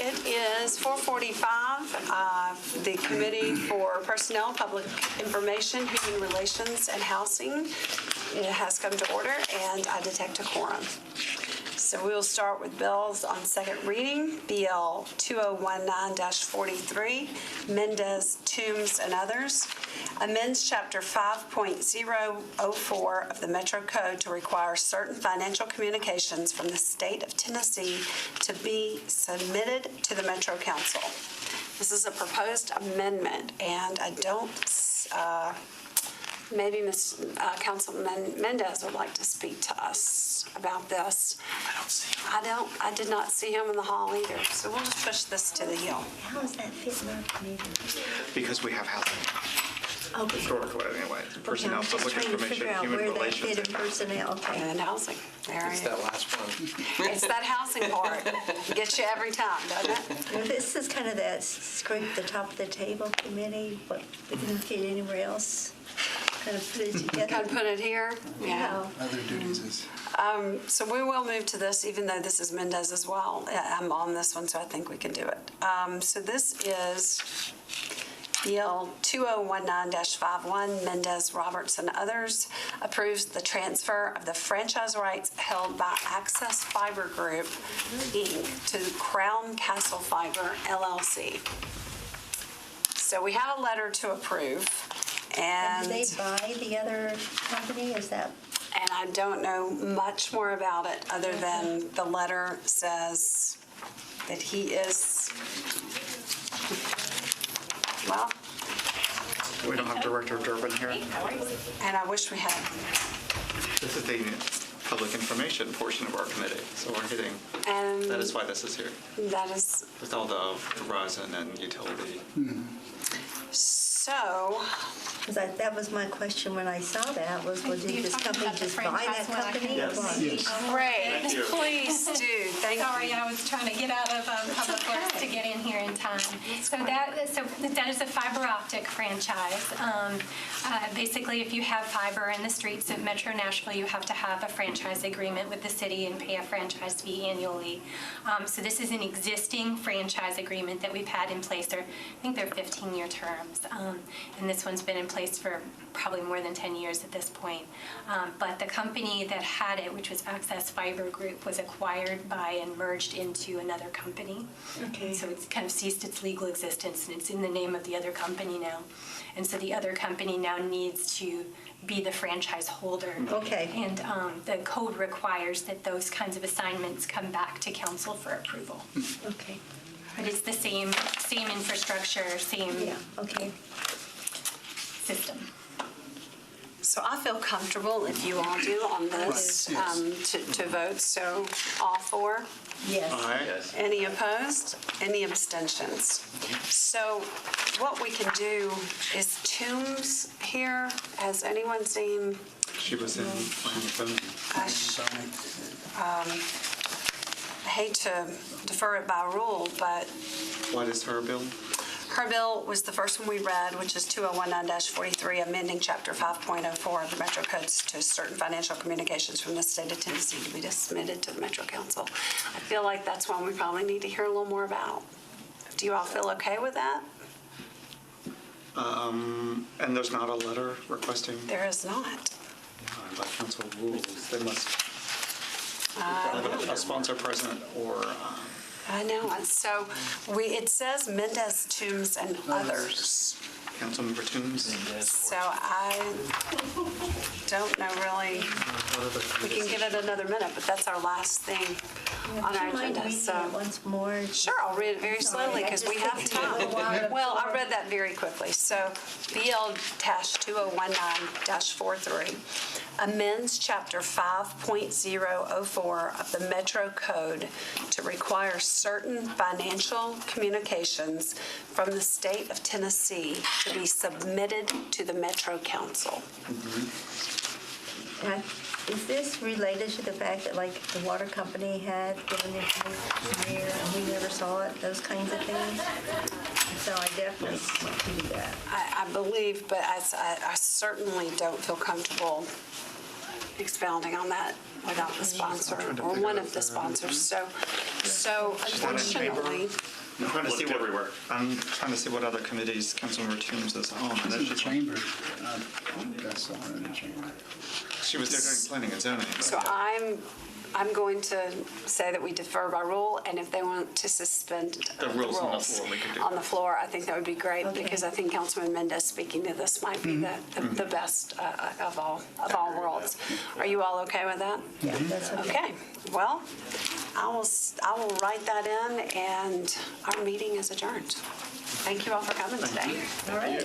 it is 4:45. The Committee for Personnel, Public Information, Human Relations, and Housing it has come to order, and I detect a quorum. So we will start with bills on second reading. BL 2019-43, Mendez, Toombs, and others. Amends Chapter 5.004 of the Metro Code to require certain financial communications from the state of Tennessee to be submitted to the Metro Council. This is a proposed amendment, and I don't, maybe Councilman Mendez would like to speak to us about this. I don't see him. I did not see him in the hall either, so we'll just push this to the hill. How does that fit in our committee? Because we have housing. Okay. Historically, anyway. Personnel, Okay, I'm just public trying to information, figure out human where that relations. fit in personnel. Okay. And housing, there It's it that is. last one. It's that housing part. Gets you every time, doesn't it? Well, this is kind of that scrape the top of the table committee, but we didn't fit anywhere else. Kind of put it together. Kind of put it here, yeah. Other duties is. So we will move to this, even though this is Mendez as well. I'm on this one, so I think we can do it. So this is BL 2019-51, Mendez, Roberts, and others, approves the transfer of the franchise rights held by Access Fiber Group, Inc. to Crown Castle Fiber, LLC. So we have a letter to approve, And and... did they buy the other company? Is that? And I don't know much more about it other than the letter says that he is, well, We don't have Director Durbin here. and I wish we had. This is the public information portion of our committee, so we're hitting, And that is why this is here. that is, With all the Verizon and utility. so, Because that was my question when I saw that, was, well, did You're this talking company about the just buy that franchise one, I company? think. or what? Yes. great, Thank you. please do, thank Sorry, you. I was trying to get out of Public Works to get in here in time. So that is a fiber optic franchise. Basically, if you have fiber in the streets of Metro Nashville, you have to have a franchise agreement with the city and pay a franchise fee annually. So this is an existing franchise agreement that we've had in place. I think they're 15-year terms. And this one's been in place for probably more than 10 years at this point. But the company that had it, which was Access Fiber Group, was acquired by and merged into another company. Okay. So it's kind of ceased its legal existence, and it's in the name of the other company now. And so the other company now needs to be the franchise holder. Okay. And the code requires that those kinds of assignments come back to council for approval. Okay. But it's the same infrastructure, same Yeah, okay. system. So I feel comfortable, if you all do, on this, to vote, so all for? Yes. All right. Any opposed? Any abstentions? So what we can do is Toombs here. Has anyone seen? She was in planning. I hate to defer it by rule, but What is her bill? her bill was the first one we read, which is 2019-43, amending Chapter 5.04 of the Metro Codes to certain financial communications from the state of Tennessee to be submitted to the Metro Council. I feel like that's one we probably need to hear a little more about. Do you all feel okay with that? And there's not a letter requesting, There is not. by council rules, they must have a sponsor present or, I know. And so it says Mendez, Toombs, and others. Councilmember Toombs. So I don't know really. We can give it another minute, but that's our last thing on Do our you mind agenda. reading So it once more? sure, I'll read it very slowly because we have time. Well, I read that very quickly. So BL-2019-43 amends Chapter 5.004 of the Metro Code to require certain financial communications from the state of Tennessee to be submitted to the Metro Council. Is this related to the fact that, like, the water company had given information here and we never saw it, those kinds of things? So I definitely want to do that. I believe, but I certainly don't feel comfortable expounding on that without the sponsor or one of the sponsors. So So unfortunately, I'm trying to see Looked what everywhere. I'm trying to see what other committees Councilmember Toombs is on. She's in the chamber. I think I saw her in the chamber. She was there during planning and zoning. but- so I'm going to say that we defer by rule, and if they want to suspend The rules on the floor, we could do on that. the floor, I think that would be great, Okay. because I think Councilman Mendez speaking to this might be the best of all worlds. Are you all okay with that? Yeah, that's okay. Okay, well, I will write that in, and our meeting is adjourned. Thank you all for coming today. All right.